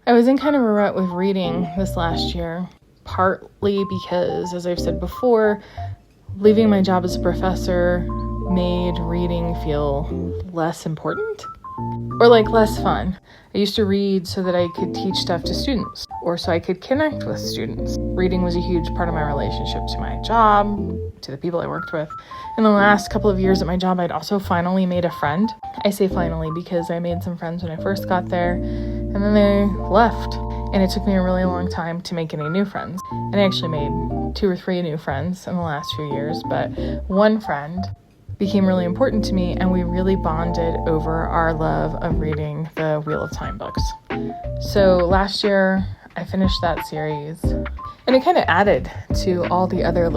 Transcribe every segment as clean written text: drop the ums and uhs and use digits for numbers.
I was in kind of a rut with reading this last year, partly because, as I've said before, leaving my job as a professor made reading feel less important or like less fun. I used to read so that I could teach stuff to students or so I could connect with students. Reading was a huge part of my relationship to my job, to the people I worked with. In the last couple of years at my job, I'd also finally made a friend. I say finally because I made some friends when I first got there, and then they left. And it took me a really long time to make any new friends. And I actually made 2 or 3 new friends in the last few years, but one friend became really important to me, and we really bonded over our love of reading the Wheel of Time books. So last year, I finished that series, and it kind of added to all the other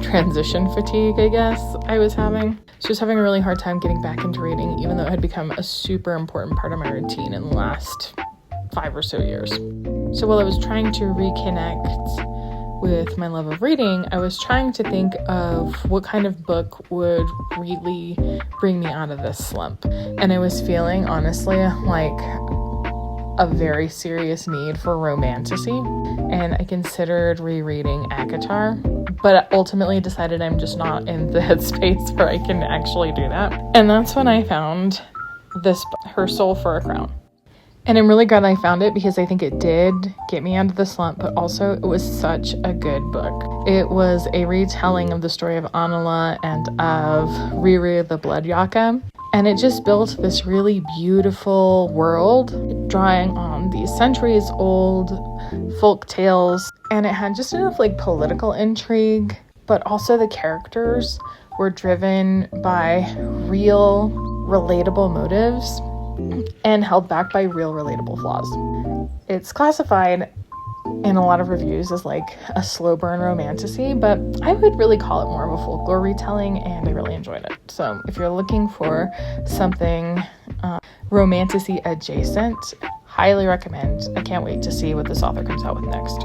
transition fatigue, I guess, I was having. So I was having a really hard time getting back into reading, even though it had become a super important part of my routine in the last 5 or so years. So while I was trying to reconnect with my love of reading, I was trying to think of what kind of book would really bring me out of this slump. And I was feeling, honestly, like a very serious need for romantasy. And I considered rereading ACOTAR, but ultimately decided I'm just not in the headspace where I can actually do that. And that's when I found this book, Her Soul for a Crown. And I'm really glad I found it because I think it did get me out of the slump, but also it was such a good book. It was a retelling of the story of Anala and of Riri the Blood Yaka. And it just built this really beautiful world, drawing on these centuries-old folk tales. And it had just enough political intrigue, but also the characters were driven by real, relatable motives and held back by real relatable flaws. It's classified in a lot of reviews as a slow burn romantasy, but I would really call it more of a folklore retelling, and I really enjoyed it. So if you're looking for something romantasy adjacent, highly recommend. I can't wait to see what this author comes out with next.